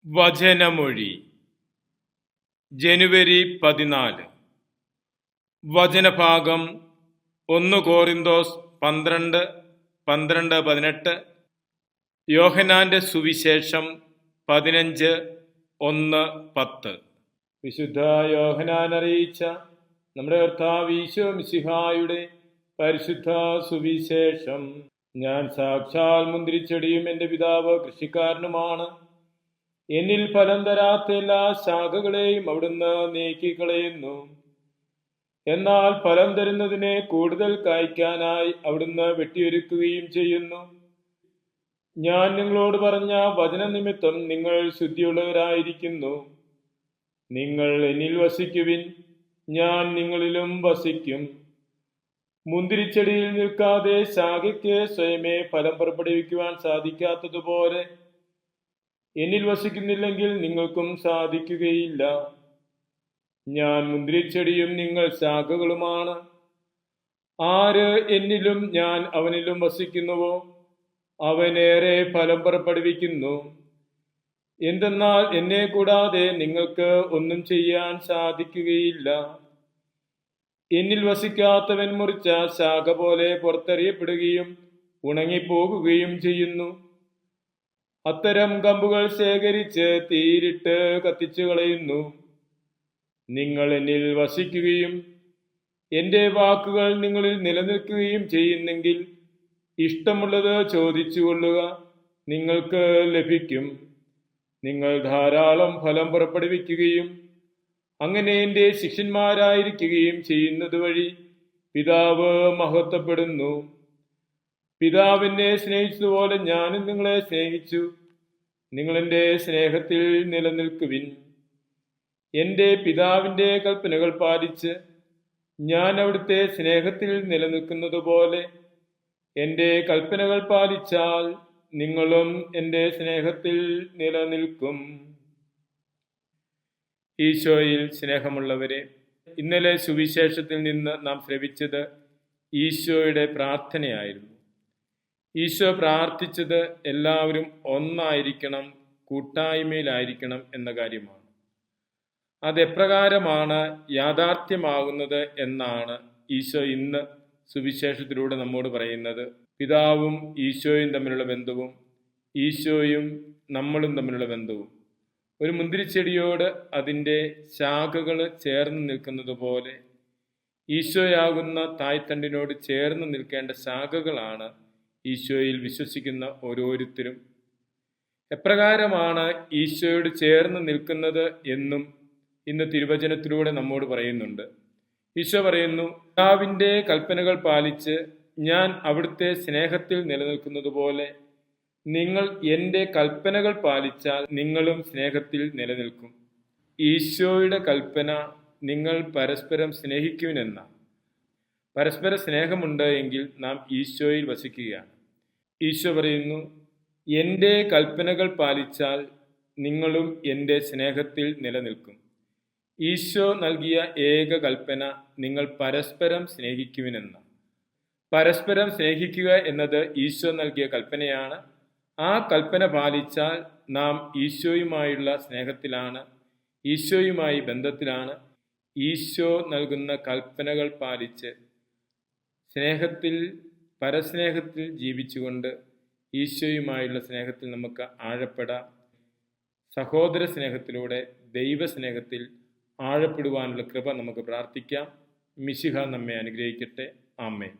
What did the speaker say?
വചനമൊഴി ജനുവരി 14. വചനഭാഗം 1 കോറിന്തോസ് 12:18, യോഹന്നാന്റെ സുവിശേഷം 15:1-10. വിശുദ്ധ യോഹന്നാൻ അറിയിച്ച നമ്മുടെ കർത്താവ് ഈശോ മിശിഹായുടെ പരിശുദ്ധ സുവിശേഷം. ഞാൻ സാക്ഷാൽ മുന്തിരിച്ചെടിയും എൻ്റെ പിതാവ് കൃഷിക്കാരനുമാണ്. എന്നിൽ ഫലം തരാത്ത എല്ലാ ശാഖകളെയും അവിടുന്ന് നീക്കിക്കളയുന്നു. എന്നാൽ ഫലം തരുന്നതിനെ കൂടുതൽ കായ്ക്കാനായി അവിടുന്ന് വെട്ടിയൊരുക്കുകയും ചെയ്യുന്നു. ഞാൻ നിങ്ങളോട് പറഞ്ഞ വചനനിമിത്തം നിങ്ങൾ ശുദ്ധിയുള്ളവരായിരിക്കുന്നു. നിങ്ങൾ എന്നിൽ വസിക്കുവിൻ, ഞാൻ നിങ്ങളിലും വസിക്കും. മുന്തിരിച്ചെടിയിൽ നിൽക്കാതെ ശാഖയ്ക്ക് സ്വയമേ ഫലം പുറപ്പെടുവിക്കുവാൻ സാധിക്കാത്തതുപോലെ എന്നിൽ വസിക്കുന്നില്ലെങ്കിൽ നിങ്ങൾക്കും സാധിക്കുകയില്ല. ഞാൻ മുന്തിരിച്ചെടിയും നിങ്ങൾ ശാഖകളുമാണ്. ആര് എന്നിലും ഞാൻ അവനിലും വസിക്കുന്നുവോ അവനേറെ ഫലം പുറപ്പെടുവിക്കുന്നു. എന്തെന്നാൽ എന്നെ കൂടാതെ നിങ്ങൾക്ക് ഒന്നും ചെയ്യാൻ സാധിക്കുകയില്ല. എന്നിൽ വസിക്കാത്തവൻ മുറിച്ച ശാഖ പോലെ പുറത്തെറിയപ്പെടുകയും ഉണങ്ങിപ്പോകുകയും ചെയ്യുന്നു. അത്തരം കമ്പുകൾ ശേഖരിച്ച് തീയിലിട്ട് കത്തിച്ചു കളയുന്നു. നിങ്ങൾ എന്നിൽ വസിക്കുകയും എൻ്റെ വാക്കുകൾ നിങ്ങളിൽ നിലനിൽക്കുകയും ചെയ്യുന്നെങ്കിൽ ഇഷ്ടമുള്ളത് ചോദിച്ചു കൊള്ളുക, നിങ്ങൾക്ക് ലഭിക്കും. നിങ്ങൾ ധാരാളം ഫലം പുറപ്പെടുവിക്കുകയും അങ്ങനെ എൻ്റെ ശിഷ്യന്മാരായിരിക്കുകയും ചെയ്യുന്നത് വഴി പിതാവ് മഹത്വപ്പെടുന്നു. പിതാവിനെ സ്നേഹിച്ചതുപോലെ ഞാനും നിങ്ങളെ സ്നേഹിച്ചു. നിങ്ങൾ എൻ്റെ സ്നേഹത്തിൽ നിലനിൽക്കുവിൻ. എൻ്റെ പിതാവിൻ്റെ കൽപ്പനകൾ പാലിച്ച് ഞാൻ അവിടുത്തെ സ്നേഹത്തിൽ നിലനിൽക്കുന്നത് പോലെ എൻ്റെ കൽപ്പനകൾ പാലിച്ചാൽ നിങ്ങളും എൻ്റെ സ്നേഹത്തിൽ നിലനിൽക്കും. ഈശോയിൽ സ്നേഹമുള്ളവരെ, ഇന്നലെ സുവിശേഷത്തിൽ നിന്ന് നാം ശ്രവിച്ചത് ഈശോയുടെ പ്രാർത്ഥനയായിരുന്നു. ഈശോ പ്രാർത്ഥിച്ചത് എല്ലാവരും ഒന്നായിരിക്കണം, കൂട്ടായ്മയിലായിരിക്കണം എന്ന കാര്യമാണ്. അതെപ്രകാരമാണ് യാഥാർത്ഥ്യമാകുന്നത് എന്നാണ് ഈശോ ഇന്ന് സുവിശേഷത്തിലൂടെ നമ്മോട് പറയുന്നത്. പിതാവും ഈശോയും തമ്മിലുള്ള ബന്ധവും ഈശോയും നമ്മളും തമ്മിലുള്ള ബന്ധവും. ഒരു മുന്തിരിച്ചെടിയോട് അതിൻ്റെ ശാഖകൾ ചേർന്ന് നിൽക്കുന്നത് പോലെ ഈശോയാകുന്ന തായ്തണ്ടിനോട് ചേർന്ന് നിൽക്കേണ്ട ശാഖകളാണ് ഈശോയിൽ വിശ്വസിക്കുന്ന ഓരോരുത്തരും. എപ്രകാരമാണ് ഈശോയോട് ചേർന്ന് നിൽക്കുന്നത് എന്നും ഇന്ന് തിരുവചനത്തിലൂടെ നമ്മോട് പറയുന്നുണ്ട്. ഈശോ പറയുന്നു, പിതാവിൻ്റെ കൽപ്പനകൾ പാലിച്ച് ഞാൻ അവിടുത്തെ സ്നേഹത്തിൽ നിലനിൽക്കുന്നത് പോലെ നിങ്ങൾ എൻ്റെ കൽപ്പനകൾ പാലിച്ചാൽ നിങ്ങളും സ്നേഹത്തിൽ നിലനിൽക്കും. ഈശോയുടെ കൽപ്പന നിങ്ങൾ പരസ്പരം സ്നേഹിക്കുവിനെന്ന. പരസ്പര സ്നേഹമുണ്ട് എങ്കിൽ നാം ഈശോയിൽ വസിക്കുകയാണ്. ഈശോ പറയുന്നു, എൻ്റെ കൽപ്പനകൾ പാലിച്ചാൽ നിങ്ങളും എൻ്റെ സ്നേഹത്തിൽ നിലനിൽക്കും. ഈശോ നൽകിയ ഏക കൽപ്പന നിങ്ങൾ പരസ്പരം സ്നേഹിക്കുവിനെന്ന. പരസ്പരം സ്നേഹിക്കുക എന്നത് ഈശോ നൽകിയ കൽപ്പനയാണ്. ആ കൽപ്പന പാലിച്ചാൽ നാം ഈശോയുമായുള്ള സ്നേഹത്തിലാണ്, ഈശോയുമായി ബന്ധത്തിലാണ്. ഈശോ നൽകുന്ന കൽപ്പനകൾ പാലിച്ച് സ്നേഹത്തിൽ, പരസ്നേഹത്തിൽ ജീവിച്ചുകൊണ്ട് ഈശോയുമായുള്ള സ്നേഹത്തിൽ നമുക്ക് ആഴപ്പെടാം. സഹോദര സ്നേഹത്തിലൂടെ ദൈവസ്നേഹത്തിൽ ആഴപ്പെടുവാനുള്ള കൃപ നമുക്ക് പ്രാർത്ഥിക്കാം. മിശിഹ നമ്മെ അനുഗ്രഹിക്കട്ടെ. ആമേൻ.